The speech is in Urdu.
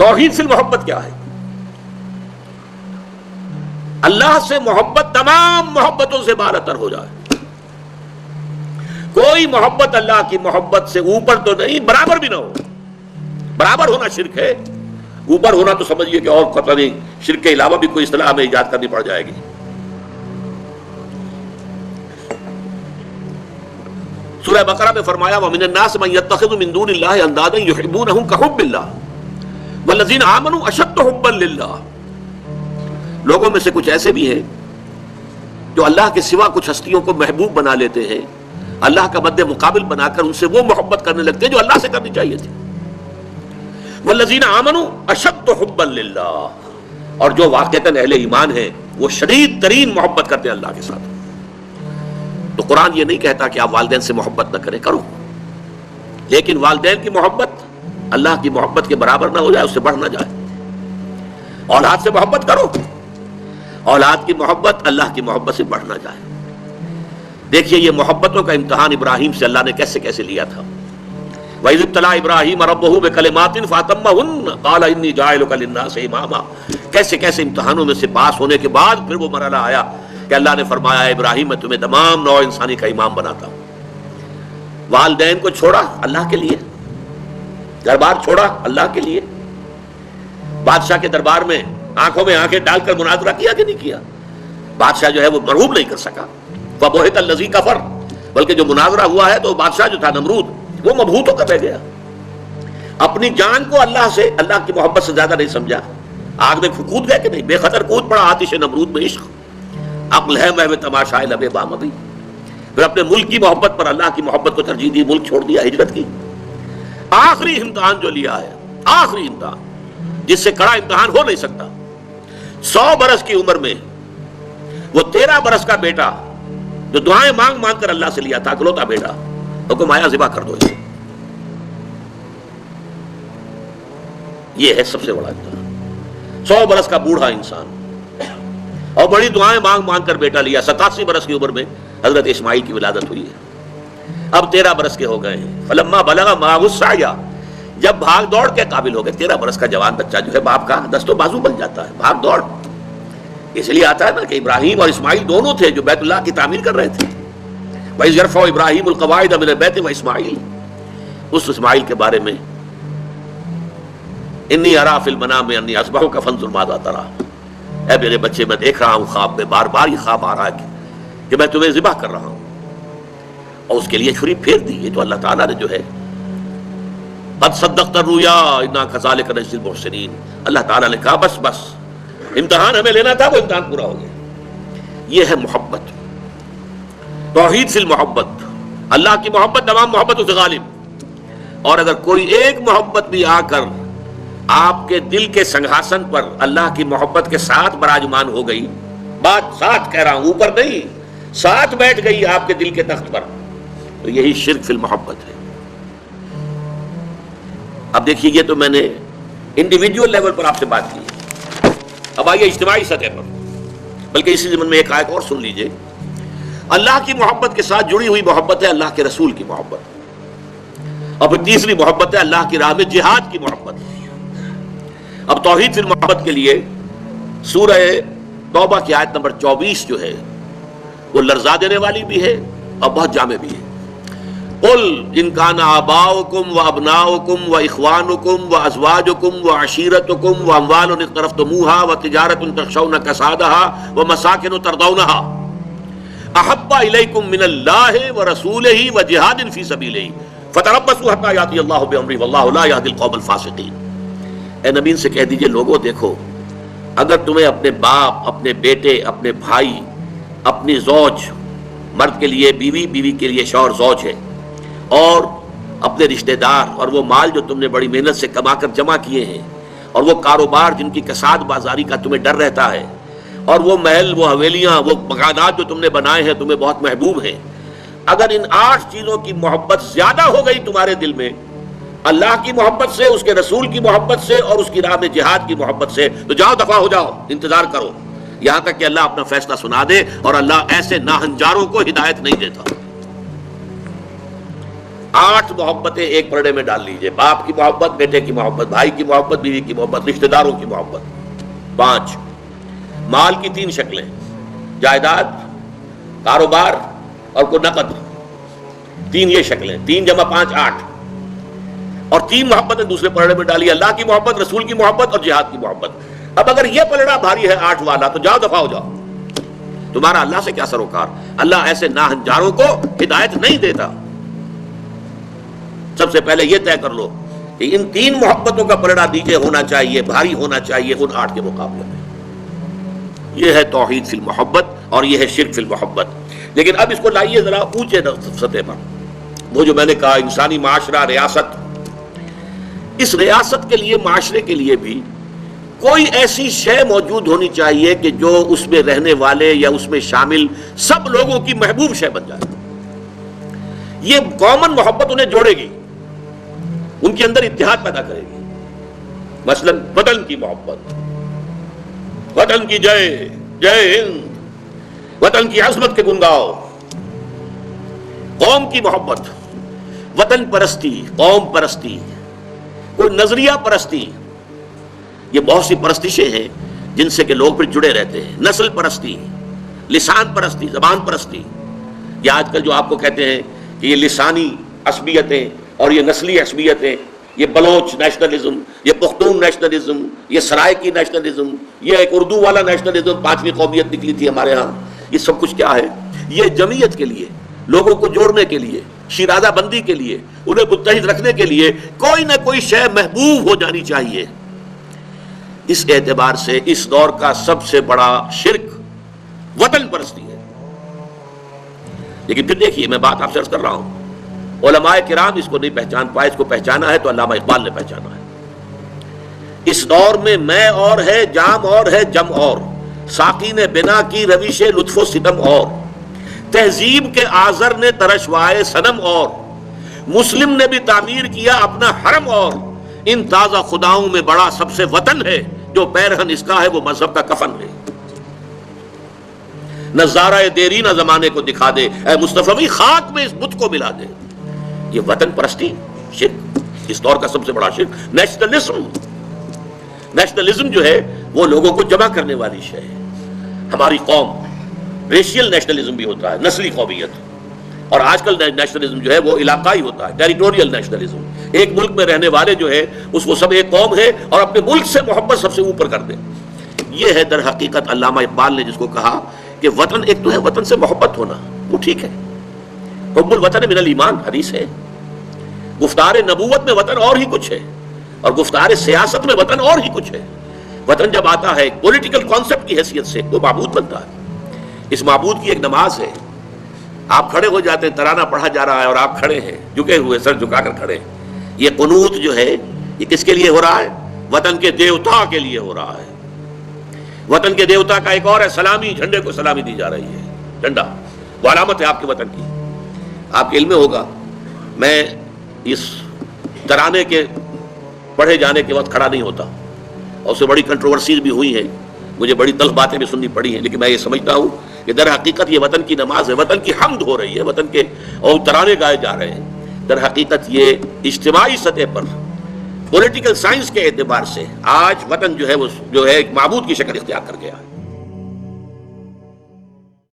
توحید فی المحبت کیا ہے؟ اللہ سے محبت تمام محبتوں سے بالاتر ہو جائے. کوئی محبت اللہ کی محبت سے اوپر تو نہیں، برابر بھی نہ ہو. برابر ہونا شرک ہے، اوپر ہونا تو سمجھیے کہ اور پتہ نہیں شرک کے علاوہ بھی کوئی اصطلاح ہمیں ایجاد کرنی پڑ جائے گی. سورہ بقرہ میں فرمایا وَمِنَ النَّاسِ مَن يَتَّخِذُ مِن دُونِ اللَّهِ أَندَادًا يُحِبُّونَهُم كَحُبِّ اللَّهِ وَالَّذِينَ آمَنُوا أَشَدُّ حُبًّا لِلَّهِ. لوگوں میں سے کچھ ایسے بھی ہیں جو اللہ کے سوا کچھ ہستیوں کو محبوب بنا لیتے ہیں، اللہ کا مد مقابل بنا کر ان سے وہ محبت کرنے لگتے ہیں جو اللہ سے کرنی چاہیے تھی. والذین آمنوا اشد حبا للہ، اور جو واقعتاً اہل ایمان ہیں وہ شدید ترین محبت کرتے ہیں اللہ کے ساتھ. تو قرآن یہ نہیں کہتا کہ آپ والدین سے محبت نہ کریں، کرو، لیکن والدین کی محبت اللہ کی محبت کے برابر نہ ہو جائے، اس سے بڑھ نہ جائے. اولاد سے محبت کرو، اولاد کی محبت اللہ کی محبت سے بڑھ نہ جائے. دیکھیے یہ محبتوں کا امتحان ابراہیم سے اللہ نے کیسے کیسے لیا تھا. وَإِذِ ابْتَلَىٰ إِبْرَاهِيمَ رَبُّهُ بِكَلِمَاتٍ فَأَتَمَّهُنَّ قَالَ إِنِّي جَاعِلُكَ لِلنَّاسِ إِمَامًا. کیسے کیسے امتحانوں میں سے پاس ہونے کے بعد پھر وہ مرحلہ آیا کہ اللہ نے فرمایا ابراہیم میں تمہیں تمام نوع انسانی کا امام بناتا ہوں. والدین کو چھوڑا اللہ کے لیے، دربار چھوڑا اللہ کے لیے. بادشاہ کے دربار میں آنکھوں میں آنکھیں ڈال کر مناظرہ کیا کہ نہیں کیا؟ بادشاہ جو ہے وہ مرعوب نہیں کر سکا. وَبُہِتَ الَّذِي كَفَرَ، بلکہ جو مناظرہ ہوا ہے تو بادشاہ جو تھا نمرود وہ مبہوت ہو کر رہ گیا. اپنی جان کو اللہ سے، اللہ کی محبت سے زیادہ نہیں سمجھا. آگ میں کود گئے کہ نہیں؟ بے خطر کود پڑا آتش نمرود میں عشق. عقل ہے محو تماشائے لبے بامدی. پھر اپنے ملک کی محبت پر اللہ کی محبت کو ترجیح دی، ملک چھوڑ دیا، ہجرت کی. آخری امتحان جو لیا ہے، آخری امتحان جس سے کڑا امتحان ہو نہیں سکتا. 100 برس کی عمر میں وہ 13 برس کا بیٹا جو دعائیں مانگ مانگ کر اللہ سے لیا تھا، اکلوتا بیٹا، حکم آیا ذبح کر دو اسے. یہ ہے سب سے بڑا امتحان. 100 برس کا بوڑھا انسان اور بڑی دعائیں مانگ مانگ کر بیٹا لیا. 87 برس کی عمر میں حضرت اسماعیل کی ولادت ہوئی ہے. اب 13 برس کے ہو گئے ہیں. فلما بلغ معه السعی، جب بھاگ دوڑ کے قابل ہو گئے. 13 برس کا جوان بچہ جو ہے باپ کا دست و بازو بن جاتا ہے، بھاگ دوڑ. اس لیے آتا ہے نا کہ ابراہیم اور اسماعیل دونوں تھے جو بیت اللہ کی تعمیر کر رہے تھے. وَإِذْ يَرْفَعُ إِبْرَاهِيمُ الْقَوَاعِدَ مِنَ الْبَيْتِ وَإِسْمَاعِيلُ. اس اسماعیل کے بارے میں انی ارا فی المنام انی اذبحک فانظر ماذا تری. اے میرے بچے میں دیکھ رہا ہوں خواب میں، بار بار یہ خواب آ رہا ہے کہ میں تمہیں ذبح کر رہا ہوں. اور اس کے لیے چھری پھیر دی. یہ تو اللہ تعالیٰ نے جو ہے قد صدقت الرؤیا انا کذالک نجزی المحسنین. اللہ تعالیٰ نے کہا بس بس، امتحان ہمیں لینا تھا، وہ امتحان پورا ہو گیا. یہ ہے محبت، توحید فی المحبت. اللہ کی محبت تمام محبتوں سے غالب. اور اگر کوئی ایک محبت بھی آ کر آپ کے دل کے سنگھاسن پر اللہ کی محبت کے ساتھ براجمان ہو گئی، بات ساتھ کہہ رہا ہوں، اوپر نہیں، ساتھ بیٹھ گئی آپ کے دل کے تخت پر، تو یہی شرک فی المحبت ہے. اب دیکھیے یہ تو میں نے انڈیویجول لیول پر آپ سے بات کی. اب آئیے اجتماعی سطح پر، بلکہ اسی ضمن میں ایک آیت اور سن لیجئے. اللہ کی محبت کے ساتھ جڑی ہوئی محبت ہے اللہ کے رسول کی محبت، اور پھر تیسری محبت ہے اللہ کی راہ میں جہاد کی محبت. اب توحید فی المحبت کے لیے سورہ توبہ کی آیت نمبر 24 جو ہے وہ لرزا دینے والی بھی ہے اور بہت جامع بھی ہے. قل ان کان آباؤکم وابناؤکم واخوانکم وازواجکم وعشیرتکم واموال اقترفتموها وتجارۃ تخشون کسادها ومساکن ترضونها احب الیکم من اللہ ورسولہ وجہاد فی سبیلہ فتربصوا حتی یاتی اللہ بامرہ واللہ لا یہدی القوم الفاسقین. اے نبی سے کہہ دیجئے لوگوں دیکھو، اگر تمہیں اپنے باپ، اپنے بیٹے، اپنے بھائی، اپنی زوج، مرد کے لیے بیوی، بیوی کے لیے شوہر زوج ہے، اور اپنے رشتہ دار اور وہ مال جو تم نے بڑی محنت سے کما کر جمع کیے ہیں، اور وہ کاروبار جن کی کساد بازاری کا تمہیں ڈر رہتا ہے، اور وہ محل، وہ حویلیاں، وہ مکانات جو تم نے بنائے ہیں تمہیں بہت محبوب ہیں، اگر ان 8 چیزوں کی محبت زیادہ ہو گئی تمہارے دل میں اللہ کی محبت سے، اس کے رسول کی محبت سے اور اس کی راہ میں جہاد کی محبت سے، تو جاؤ دفع ہو جاؤ، انتظار کرو یہاں تک کہ اللہ اپنا فیصلہ سنا دے. اور اللہ ایسے ناہنجاروں کو ہدایت نہیں دیتا. 8 محبتیں ایک پرڑے میں ڈال لیجئے، باپ کی محبت، بیٹے کی محبت، بھائی کی محبت، بیوی کی محبت، رشتہ داروں کی محبت۔ 5 مال کی 3 شکلیں، جائیداد، کاروبار اور کوئی نقد، 3 یہ شکلیں، 3 جمع 5 8، اور 3 محبتیں دوسرے پلڑے میں ڈالی، اللہ کی محبت، رسول کی محبت اور جہاد کی محبت۔ اب اگر یہ پلڑا بھاری ہے 8 والا تو جاؤ دفع ہو جاؤ، تمہارا اللہ سے کیا سروکار۔ اللہ ایسے ناہنجاروں کو ہدایت نہیں دیتا۔ سب سے پہلے یہ طے کر لو کہ ان 3 محبتوں کا پلڑا نیچے ہونا چاہیے، بھاری ہونا چاہیے ان 8 کے مقابلے میں۔ یہ ہے توحید فی المحبت اور یہ ہے شرک فی المحبت۔ لیکن اب اس کو لائیے ذرا اونچے سطح پر، وہ جو میں نے کہا انسانی معاشرہ، ریاست، اس ریاست کے لیے، معاشرے کے لیے بھی کوئی ایسی شے موجود ہونی چاہیے کہ جو اس میں رہنے والے یا اس میں شامل سب لوگوں کی محبوب شے بن جائے۔ یہ کامن محبت انہیں جوڑے گی، ان کے اندر اتحاد پیدا کرے گی۔ مثلا وطن کی محبت، وطن کی جے جے ہند، وطن کی عظمت کے گن گاؤ، قوم کی محبت، وطن پرستی، قوم پرستی، کوئی نظریہ پرستی، یہ بہت سی پرستشیں ہیں جن سے کہ لوگ پھر جڑے رہتے ہیں۔ نسل پرستی، لسان پرستی، زبان پرستی، یہ آج کل جو آپ کو کہتے ہیں کہ یہ لسانی عصبیتیں اور یہ نسلی عصبیتیں، یہ بلوچ نیشنلزم، یہ پختون نیشنلزم، یہ سرائکی نیشنلزم، یہ ایک اردو والا نیشنلزم، 5ویں قومیت نکلی تھی ہمارے ہاں، یہ سب کچھ کیا ہے؟ یہ جمعیت کے لیے، لوگوں کو جوڑنے کے لیے، شیرازہ بندی کے لیے، انہیں متحد رکھنے کے لیے کوئی نہ کوئی شے محبوب ہو جانی چاہیے۔ اس اعتبار سے اس دور کا سب سے بڑا شرک وطن پرستی ہے۔ لیکن پھر دیکھیے، میں بات آپ سے عرض کر رہا ہوں، علماء کرام اس کو نہیں پہچان پائے، اس کو پہچانا ہے تو علامہ اقبال نے پہچانا ہے۔ اس دور میں اور ہے، جام اور ہے، جم اور، ساقی نے بنا کی روش لطف و ستم اور، تہذیب کے آزر نے ترشوائے صنم اور، مسلم نے بھی تعمیر کیا اپنا حرم اور، ان تازہ خداؤں میں بڑا سب سے وطن ہے، جو پیرہن اس کا ہے وہ مذہب کا کفن ہے۔ نظارہ دیرینہ زمانے کو دکھا دے، اے مصطفی خاک میں اس بت کو ملا دے۔ یہ وطن پرستی شرک، اس دور کا سب سے بڑا شرک۔ نیشنلزم جو ہے وہ لوگوں کو جمع کرنے والی شے ہے۔ ہماری قوم، ریشیل نیشنلزم بھی ہوتا ہے، نسلی قومیت، اور آج کل نیشنلزم جو ہے وہ علاقائی ہوتا ہے، ٹیریٹوریل نیشنلزم۔ ایک ملک میں رہنے والے جو ہے اس کو سب ایک قوم ہے اور اپنے ملک سے محبت سب سے اوپر کر دے۔ یہ ہے در حقیقت علامہ اقبال نے جس کو کہا کہ وطن ایک تو ہے وطن سے محبت ہونا، وہ ٹھیک ہے، حب الوطن من الایمان حدیث ہے۔ گفتار نبوت میں وطن اور ہی کچھ ہے، اور گفتار سیاست میں وطن اور ہی کچھ ہے۔ وطن جب آتا ہے ایک پولیٹیکل کانسیپٹ کی حیثیت سے، وہ معبود بنتا ہے۔ اس معبود کی ایک نماز ہے، آپ کھڑے ہو جاتے ہیں، ترانہ پڑھا جا رہا ہے اور آپ کھڑے ہیں، جھکے ہوئے، سر جھکا کر کھڑے ہیں۔ یہ قنوت جو ہے یہ کس کے لیے ہو رہا ہے؟ وطن کے دیوتا کے لیے ہو رہا ہے۔ وطن کے دیوتا کا ایک اور ہے سلامی، جھنڈے کو سلامی دی جا رہی ہے۔ جھنڈا وہ علامت ہے آپ کے وطن کی۔ آپ کے علم میں ہوگا، میں اس ترانے کے پڑھے جانے کے وقت کھڑا نہیں ہوتا، اور اس سے بڑی کنٹروورسیز بھی ہوئی ہیں، مجھے بڑی تلخ باتیں بھی سننی پڑی ہیں، لیکن میں یہ سمجھتا ہوں کہ در حقیقت یہ وطن کی نماز ہے، وطن کی حمد ہو رہی ہے، وطن کے اور ترانے گائے جا رہے ہیں۔ در حقیقت یہ اجتماعی سطح پر پولیٹیکل سائنس کے اعتبار سے آج وطن جو ہے وہ جو ہے ایک معبود کی شکل اختیار کر گیا ہے۔